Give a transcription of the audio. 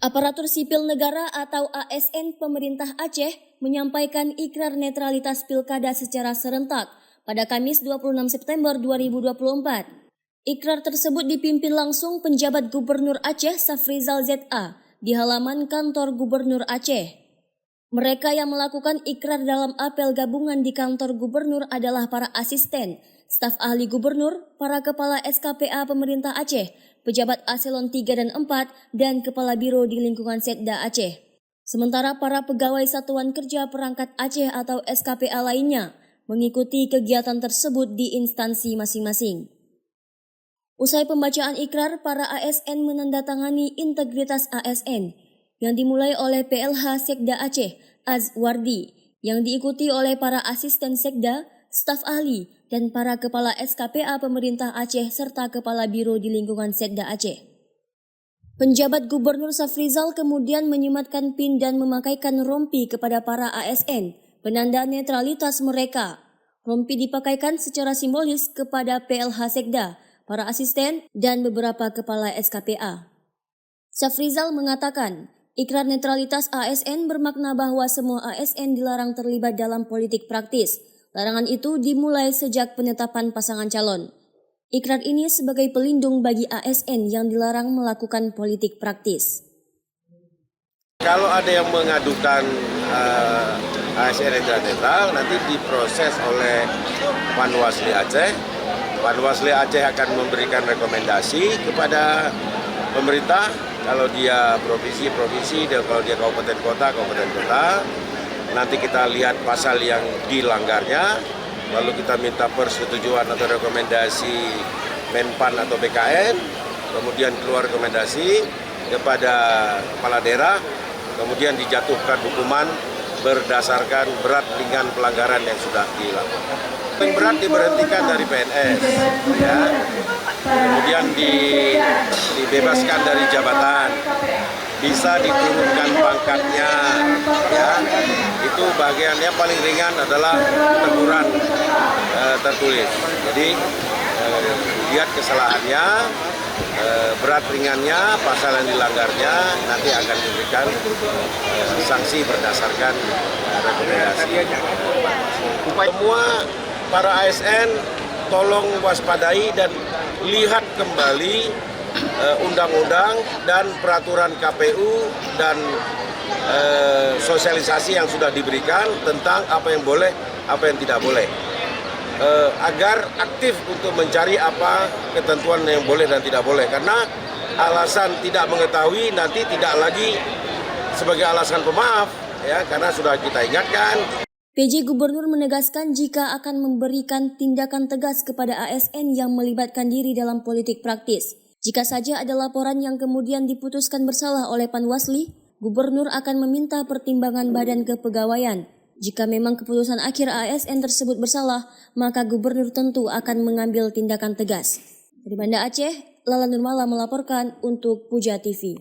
Aparatur Sipil Negara atau ASN pemerintah Aceh menyampaikan ikrar netralitas pilkada secara serentak pada Kamis 26 September 2024. Ikrar tersebut dipimpin langsung penjabat Gubernur Aceh Safrizal ZA di halaman kantor Gubernur Aceh. Mereka yang melakukan ikrar dalam apel gabungan di kantor gubernur adalah para asisten, staf ahli gubernur, para kepala SKPA pemerintah Aceh, pejabat Eselon 3 dan 4, dan kepala biro di lingkungan Setda Aceh. Sementara para pegawai Satuan Kerja Perangkat Aceh atau SKPA lainnya mengikuti kegiatan tersebut di instansi masing-masing. Usai pembacaan ikrar, para ASN menandatangani integritas ASN yang dimulai oleh PLH Sekda Aceh, Azwardi, yang diikuti oleh para asisten Sekda, staf ahli, dan para kepala SKPA pemerintah Aceh serta kepala biro di lingkungan Setda Aceh. Penjabat Gubernur Safrizal kemudian menyematkan PIN dan memakaikan rompi kepada para ASN, penanda netralitas mereka. Rompi dipakaikan secara simbolis kepada PLH Sekda, para asisten, dan beberapa kepala SKPA. Safrizal mengatakan, ikrar netralitas ASN bermakna bahwa semua ASN dilarang terlibat dalam politik praktis. Larangan itu dimulai sejak penetapan pasangan calon. Ikrar ini sebagai pelindung bagi ASN yang dilarang melakukan politik praktis. Kalau ada yang mengadukan ASN netral, nanti diproses oleh Panwasli Aceh. Panwasli Aceh akan memberikan rekomendasi kepada pemerintah. Kalau dia provinsi, dan kalau dia kabupaten kota. Nanti kita lihat pasal yang dilanggarnya, lalu kita minta persetujuan atau rekomendasi Menpan atau BKN, kemudian keluar rekomendasi kepada kepala daerah, kemudian dijatuhkan hukuman berdasarkan berat ringan pelanggaran yang sudah dilakukan. Paling berat diberhentikan dari PNS, ya. Kemudian dibebaskan dari jabatan, bisa diturunkan pangkatnya, ya. Itu bagiannya paling ringan adalah teguran tertulis. Jadi lihat kesalahannya, berat ringannya, pasal yang dilanggarnya, nanti akan diberikan sanksi berdasarkan rekomendasi. Semua para ASN tolong waspadai dan lihat kembali undang-undang dan peraturan KPU dan sosialisasi yang sudah diberikan tentang apa yang boleh, apa yang tidak boleh. Agar aktif untuk mencari apa ketentuan yang boleh dan tidak boleh. Karena alasan tidak mengetahui nanti tidak lagi sebagai alasan pemaaf, ya, karena sudah kita ingatkan. PJ Gubernur menegaskan jika akan memberikan tindakan tegas kepada ASN yang melibatkan diri dalam politik praktis. Jika saja ada laporan yang kemudian diputuskan bersalah oleh Panwasli, Gubernur akan meminta pertimbangan Badan Kepegawaian. Jika memang keputusan akhir ASN tersebut bersalah, maka Gubernur tentu akan mengambil tindakan tegas. Dari Banda Aceh, Lala Nurmala melaporkan untuk Puja TV.